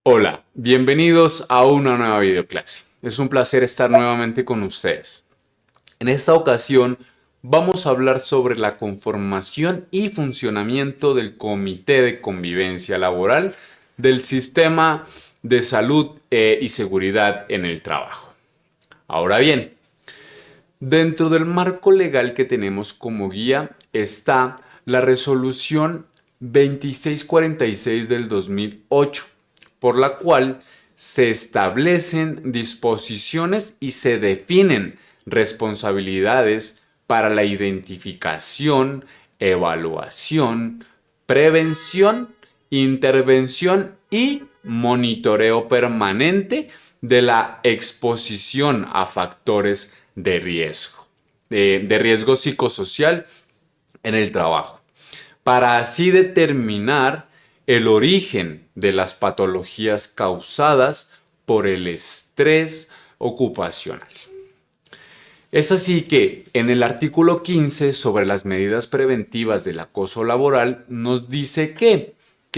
Hola, bienvenidos a una nueva videoclase. Es un placer estar nuevamente con ustedes. En esta ocasión vamos a hablar sobre la conformación y funcionamiento del Comité de Convivencia Laboral del Sistema de Salud y Seguridad en el Trabajo. Ahora bien, dentro del marco legal que tenemos como guía está la resolución 2646 del 2008, por la cual se establecen disposiciones y se definen responsabilidades para la identificación, evaluación, prevención, intervención y monitoreo permanente de la exposición a factores de riesgo, de riesgo psicosocial en el trabajo, para así determinar el origen de las patologías causadas por el estrés ocupacional. Es así que en el artículo 15 sobre las medidas preventivas del acoso laboral nos dice que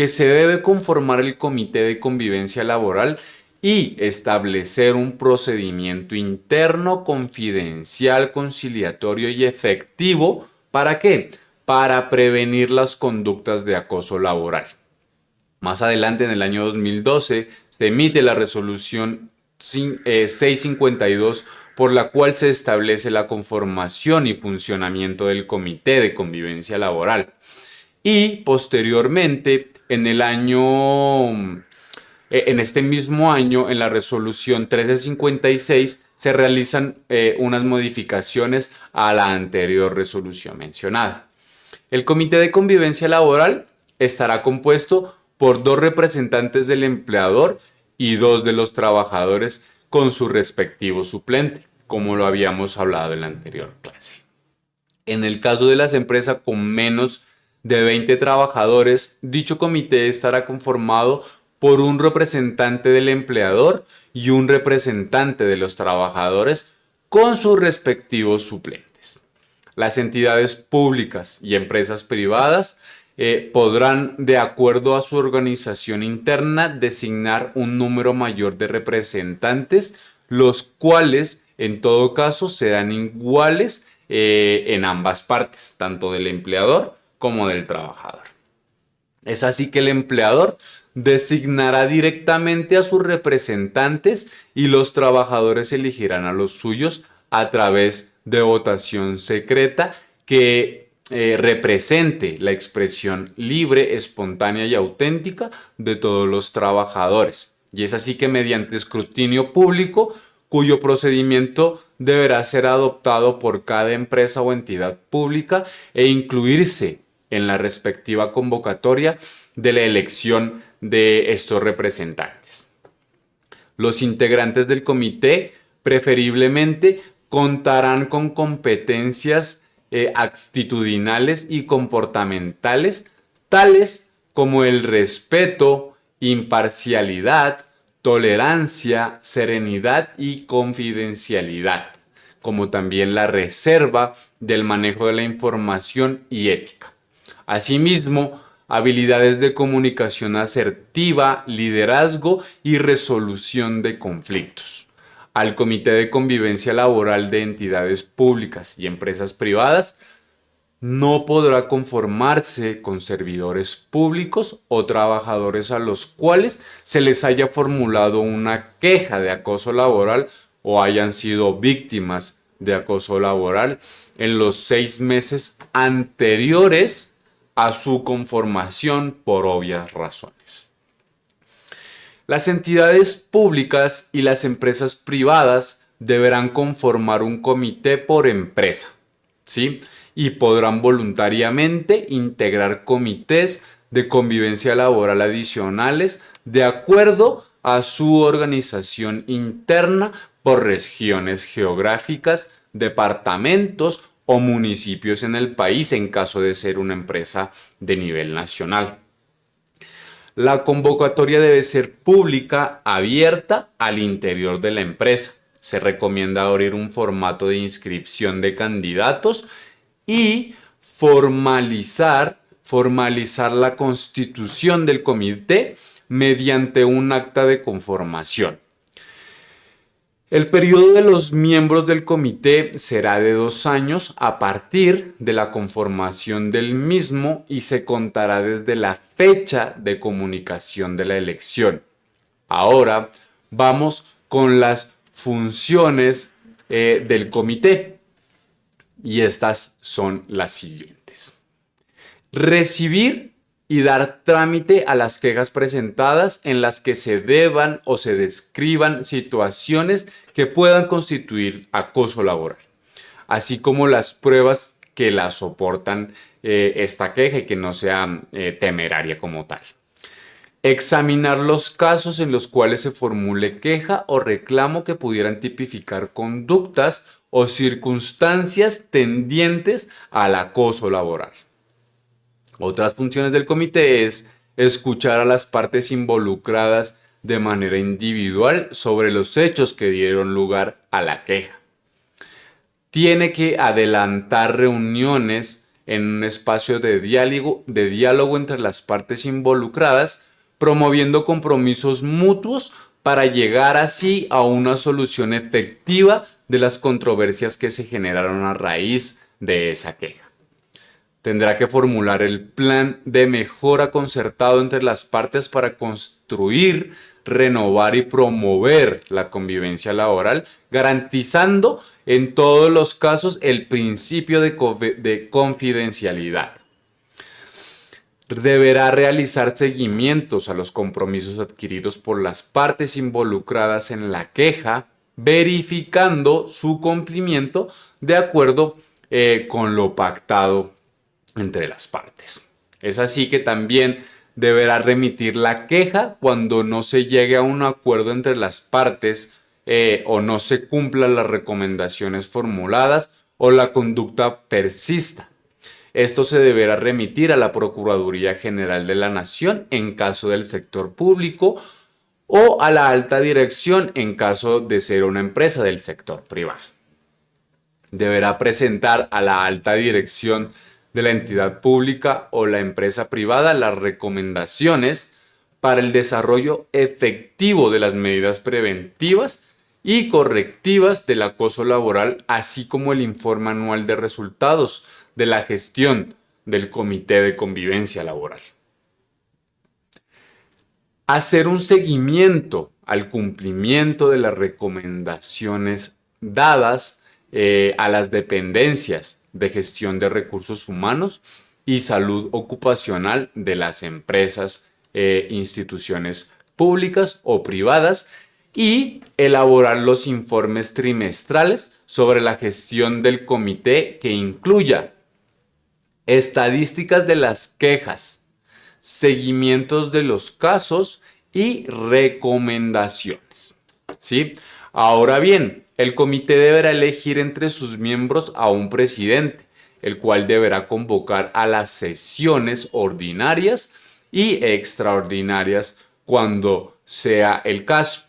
se debe conformar el comité de convivencia laboral y establecer un procedimiento interno, confidencial, conciliatorio y efectivo. ¿Para qué? Para prevenir las conductas de acoso laboral. Más adelante, en el año 2012, se emite la resolución 652, por la cual se establece la conformación y funcionamiento del Comité de Convivencia Laboral. Y posteriormente, en este mismo año, en la resolución 1356, se realizan unas modificaciones a la anterior resolución mencionada. El Comité de Convivencia Laboral estará compuesto por 2 representantes del empleador y 2 de los trabajadores con su respectivo suplente, como lo habíamos hablado en la anterior clase. En el caso de las empresas con menos de 20 trabajadores, dicho comité estará conformado por un representante del empleador y un representante de los trabajadores con sus respectivos suplentes. Las entidades públicas y empresas privadas podrán, de acuerdo a su organización interna, designar un número mayor de representantes, los cuales en todo caso serán iguales en ambas partes, tanto del empleador como del trabajador. Es así que el empleador designará directamente a sus representantes y los trabajadores elegirán a los suyos a través de votación secreta que represente la expresión libre, espontánea y auténtica de todos los trabajadores. Y es así que mediante escrutinio público, cuyo procedimiento deberá ser adoptado por cada empresa o entidad pública e incluirse en la respectiva convocatoria de la elección de estos representantes. Los integrantes del comité preferiblemente contarán con competencias actitudinales y comportamentales tales como el respeto, imparcialidad, tolerancia, serenidad y confidencialidad, como también la reserva del manejo de la información y ética. Asimismo, habilidades de comunicación asertiva, liderazgo y resolución de conflictos. Al Comité de Convivencia Laboral de entidades públicas y empresas privadas no podrá conformarse con servidores públicos o trabajadores a los cuales se les haya formulado una queja de acoso laboral o hayan sido víctimas de acoso laboral en los 6 meses anteriores a su conformación por obvias razones. Las entidades públicas y las empresas privadas deberán conformar un comité por empresa, ¿sí? Y podrán voluntariamente integrar comités de convivencia laboral adicionales de acuerdo a su organización interna por regiones geográficas, departamentos o municipios en el país en caso de ser una empresa de nivel nacional. La convocatoria debe ser pública, abierta al interior de la empresa. Se recomienda abrir un formato de inscripción de candidatos y formalizar la constitución del comité mediante un acta de conformación. El periodo de los miembros del comité será de 2 años a partir de la conformación del mismo y se contará desde la fecha de comunicación de la elección. Ahora vamos con las funciones del comité y estas son las siguientes. Recibir y dar trámite a las quejas presentadas en las que se deban o se describan situaciones que puedan constituir acoso laboral, así como las pruebas que la soportan esta queja y que no sea temeraria como tal. Examinar los casos en los cuales se formule queja o reclamo que pudieran tipificar conductas o circunstancias tendientes al acoso laboral. Otras funciones del comité es escuchar a las partes involucradas de manera individual sobre los hechos que dieron lugar a la queja. Tiene que adelantar reuniones en un espacio de diálogo entre las partes involucradas, promoviendo compromisos mutuos para llegar así a una solución efectiva de las controversias que se generaron a raíz de esa queja. Tendrá que formular el plan de mejora concertado entre las partes para construir, renovar y promover la convivencia laboral, garantizando en todos los casos el principio de confidencialidad. Deberá realizar seguimientos a los compromisos adquiridos por las partes involucradas en la queja, verificando su cumplimiento de acuerdo con lo pactado entre las partes. Es así que también deberá remitir la queja cuando no se llegue a un acuerdo entre las partes o no se cumplan las recomendaciones formuladas o la conducta persista. Esto se deberá remitir a la Procuraduría General de la Nación en caso del sector público o a la alta dirección en caso de ser una empresa del sector privado. Deberá presentar a la alta dirección de la entidad pública o la empresa privada las recomendaciones para el desarrollo efectivo de las medidas preventivas y correctivas del acoso laboral, así como el informe anual de resultados de la gestión del Comité de Convivencia Laboral. Hacer un seguimiento al cumplimiento de las recomendaciones dadas a las dependencias de gestión de recursos humanos y salud ocupacional de las empresas, instituciones públicas o privadas y elaborar los informes trimestrales sobre la gestión del comité que incluya estadísticas de las quejas, seguimientos de los casos y recomendaciones. ¿Sí? Ahora bien, el comité deberá elegir entre sus miembros a un presidente, el cual deberá convocar a las sesiones ordinarias y extraordinarias cuando sea el caso.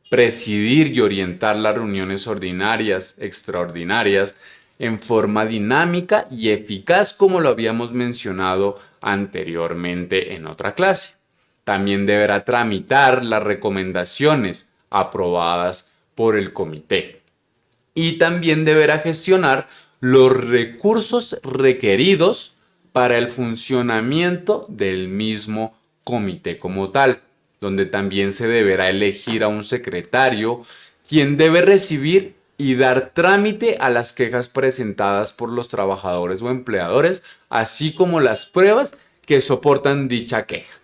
Presidir y orientar las reuniones ordinarias, extraordinarias, en forma dinámica y eficaz, como lo habíamos mencionado anteriormente en otra clase. También deberá tramitar las recomendaciones aprobadas por el comité y también deberá gestionar los recursos requeridos para el funcionamiento del mismo comité como tal, donde también se deberá elegir a un secretario quien debe recibir y dar trámite a las quejas presentadas por los trabajadores o empleadores, así como las pruebas que soportan dicha queja.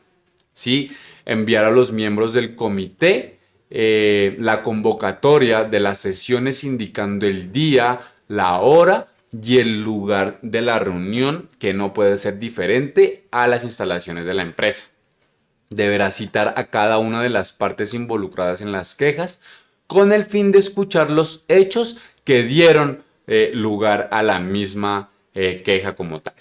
¿Sí? Enviar a los miembros del comité la convocatoria de las sesiones indicando el día, la hora y el lugar de la reunión, que no puede ser diferente a las instalaciones de la empresa. Deberá citar a cada una de las partes involucradas en las quejas con el fin de escuchar los hechos que dieron lugar a la misma queja como tal.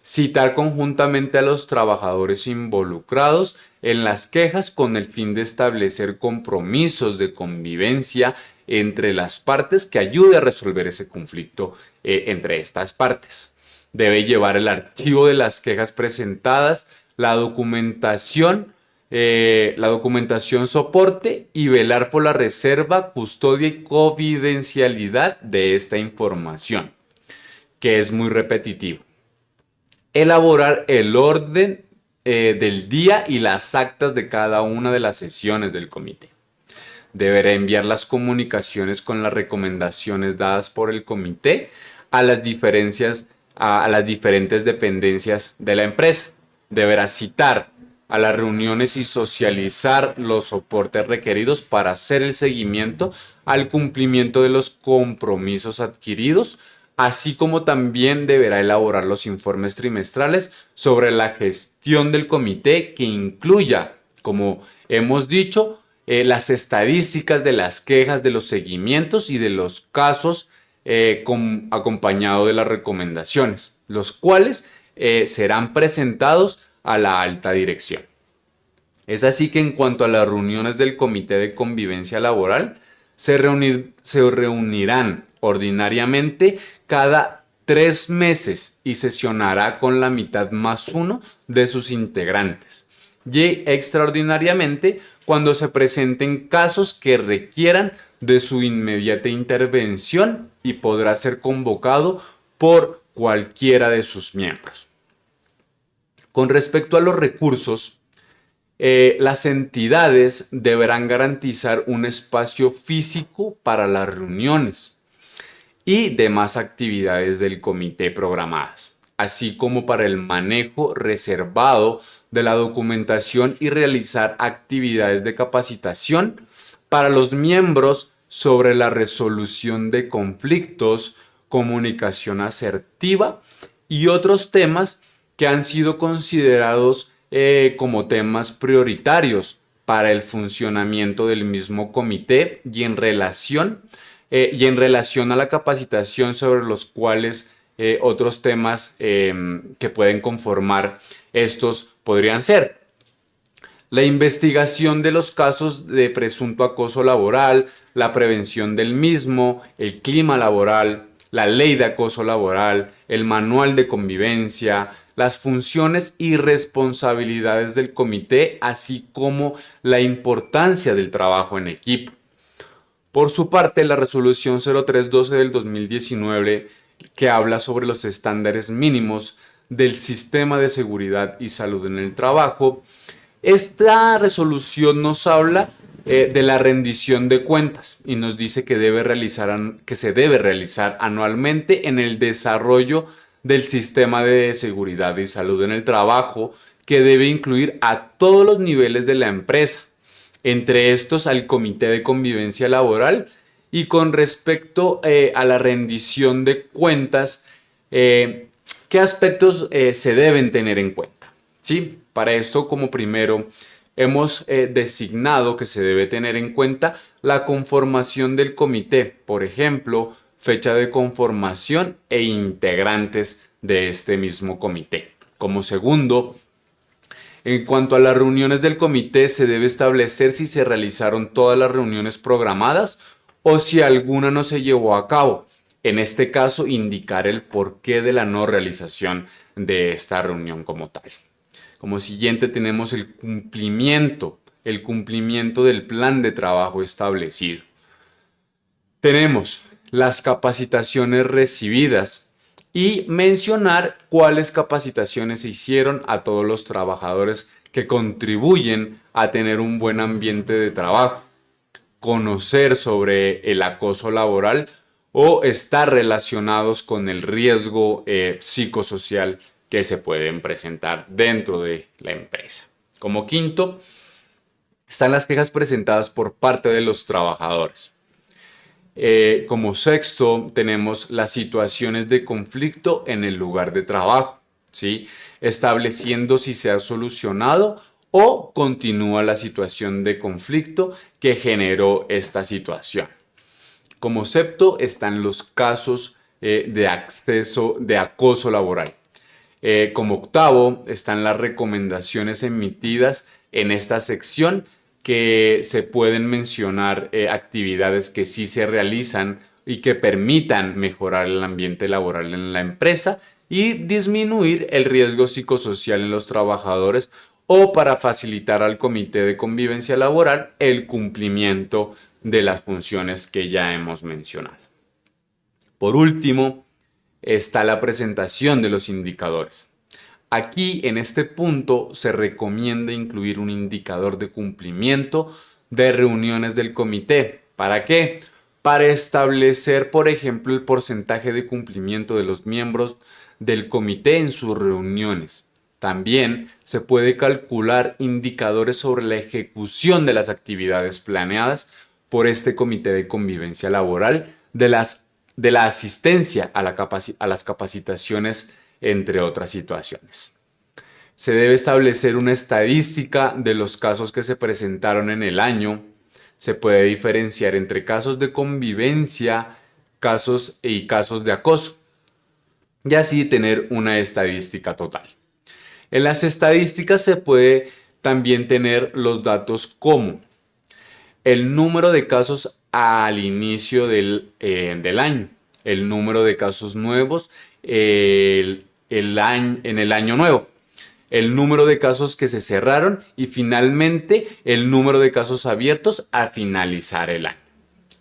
Citar conjuntamente a los trabajadores involucrados en las quejas con el fin de establecer compromisos de convivencia entre las partes que ayude a resolver ese conflicto entre estas partes. Debe llevar el archivo de las quejas presentadas, la documentación la documentación soporte y velar por la reserva, custodia y confidencialidad de esta información, que es muy repetitivo. Elaborar el orden del día y las actas de cada una de las sesiones del comité. Deberá enviar las comunicaciones con las recomendaciones dadas por el comité a las diferentes dependencias de la empresa. Deberá citar a las reuniones y socializar los soportes requeridos para hacer el seguimiento al cumplimiento de los compromisos adquiridos, así como también deberá elaborar los informes trimestrales sobre la gestión del comité que incluya, como hemos dicho, las estadísticas de las quejas, de los seguimientos y de los casos acompañado de las recomendaciones, los cuales serán presentados a la alta dirección. Es así que en cuanto a las reuniones del Comité de Convivencia Laboral, se reunirán ordinariamente cada 3 meses y sesionará con la mitad más uno de sus integrantes. Y extraordinariamente cuando se presenten casos que requieran de su inmediata intervención y podrá ser convocado por cualquiera de sus miembros. Con respecto a los recursos, las entidades deberán garantizar un espacio físico para las reuniones y demás actividades del comité programadas, así como para el manejo reservado de la documentación y realizar actividades de capacitación para los miembros sobre la resolución de conflictos, comunicación asertiva y otros temas que han sido considerados como temas prioritarios para el funcionamiento del mismo comité y en relación a la capacitación sobre los cuales otros temas que pueden conformar estos podrían ser la investigación de los casos de presunto acoso laboral, la prevención del mismo, el clima laboral, la ley de acoso laboral, el manual de convivencia, las funciones y responsabilidades del comité, así como la importancia del trabajo en equipo. Por su parte, la resolución 0312 del 2019, que habla sobre los estándares mínimos del sistema de seguridad y salud en el trabajo, esta resolución nos habla de la rendición de cuentas y nos dice que se debe realizar anualmente en el desarrollo del sistema de seguridad y salud en el trabajo, que debe incluir a todos los niveles de la empresa, entre estos al Comité de Convivencia Laboral. Y con respecto a la rendición de cuentas, ¿qué aspectos se deben tener en cuenta? ¿Sí? Para esto, como primero, hemos designado que se debe tener en cuenta la conformación del comité, por ejemplo, fecha de conformación e integrantes de este mismo comité. Como segundo, en cuanto a las reuniones del comité, se debe establecer si se realizaron todas las reuniones programadas o si alguna no se llevó a cabo. En este caso, indicar el porqué de la no realización de esta reunión como tal. Como siguiente tenemos el cumplimiento del plan de trabajo establecido. Tenemos las capacitaciones recibidas y mencionar cuáles capacitaciones se hicieron a todos los trabajadores que contribuyen a tener un buen ambiente de trabajo. Conocer sobre el acoso laboral o estar relacionados con el riesgo psicosocial que se pueden presentar dentro de la empresa. Como quinto, están las quejas presentadas por parte de los trabajadores. Como sexto, tenemos las situaciones de conflicto en el lugar de trabajo, ¿sí? Estableciendo si se ha solucionado o continúa la situación de conflicto que generó esta situación. Como séptimo, están los casos de acoso laboral. Como octavo, están las recomendaciones emitidas en esta sección, que se pueden mencionar actividades que sí se realizan y que permitan mejorar el ambiente laboral en la empresa y disminuir el riesgo psicosocial en los trabajadores o para facilitar al comité de convivencia laboral el cumplimiento de las funciones que ya hemos mencionado. Por último, está la presentación de los indicadores. Aquí, en este punto, se recomienda incluir un indicador de cumplimiento de reuniones del comité. ¿Para qué? Para establecer, por ejemplo, el porcentaje de cumplimiento de los miembros del comité en sus reuniones. También se puede calcular indicadores sobre la ejecución de las actividades planeadas por este comité de convivencia laboral, de la asistencia a las capacitaciones, entre otras situaciones. Se debe establecer una estadística de los casos que se presentaron en el año. Se puede diferenciar entre casos de convivencia, casos de acoso, y así tener una estadística total. En las estadísticas se puede también tener los datos como el número de casos al inicio del año, el número de casos nuevos en el año nuevo, el número de casos que se cerraron y finalmente el número de casos abiertos al finalizar el año.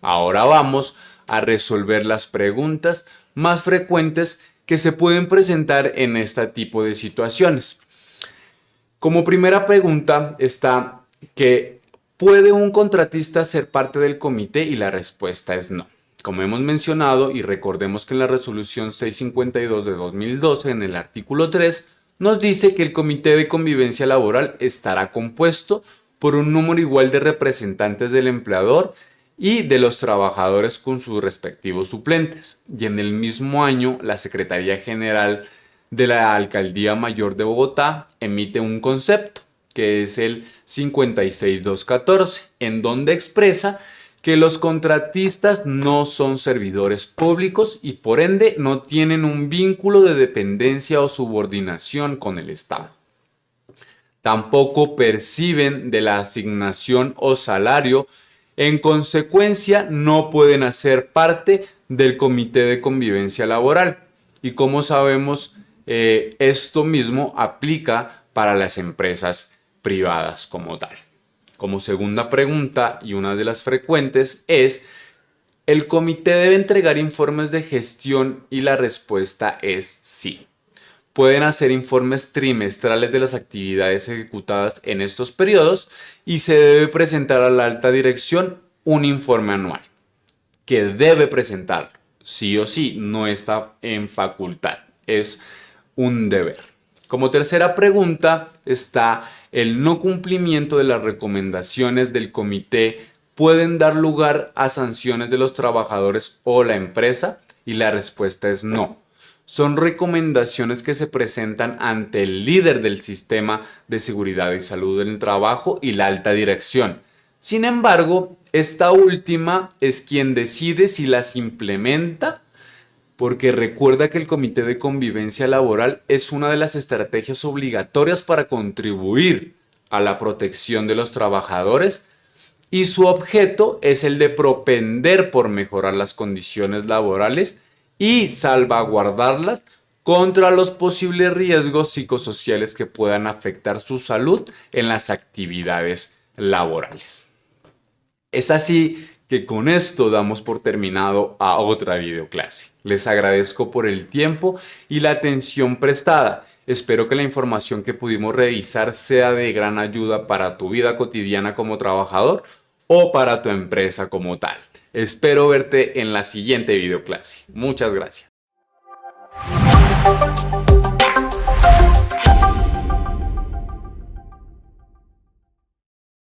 Ahora vamos a resolver las preguntas más frecuentes que se pueden presentar en este tipo de situaciones. Como primera pregunta está que ¿puede un contratista ser parte del comité? Y la respuesta es no. Como hemos mencionado, y recordemos que en la resolución 652 de 2012, en el artículo 3, nos dice que el comité de convivencia laboral estará compuesto por un número igual de representantes del empleador y de los trabajadores con sus respectivos suplentes. Y en el mismo año, la Secretaría General de la Alcaldía Mayor de Bogotá emite un concepto, que es el 56214, en donde expresa que los contratistas no son servidores públicos y por ende no tienen un vínculo de dependencia o subordinación con el Estado. Tampoco perciben de la asignación o salario, en consecuencia no pueden hacer parte del comité de convivencia laboral. Y como sabemos, esto mismo aplica para las empresas privadas como tal. Como segunda pregunta y una de las frecuentes es, ¿el comité debe entregar informes de gestión? Y la respuesta es sí. Pueden hacer informes trimestrales de las actividades ejecutadas en estos periodos y se debe presentar a la alta dirección un informe anual, que debe presentarlo, sí o sí, no está en facultad, es un deber. Como tercera pregunta está el no cumplimiento de las recomendaciones del comité pueden dar lugar a sanciones de los trabajadores o la empresa y la respuesta es no. Son recomendaciones que se presentan ante el líder del sistema de seguridad y salud en el trabajo y la alta dirección. Sin embargo, esta última es quien decide si las implementa, porque recuerda que el comité de convivencia laboral es una de las estrategias obligatorias para contribuir a la protección de los trabajadores y su objeto es el de propender por mejorar las condiciones laborales y salvaguardarlas contra los posibles riesgos psicosociales que puedan afectar su salud en las actividades laborales. Es así que con esto damos por terminado a otra videoclase. Les agradezco por el tiempo y la atención prestada. Espero que la información que pudimos revisar sea de gran ayuda para tu vida cotidiana como trabajador o para tu empresa como tal. Espero verte en la siguiente videoclase. Muchas gracias.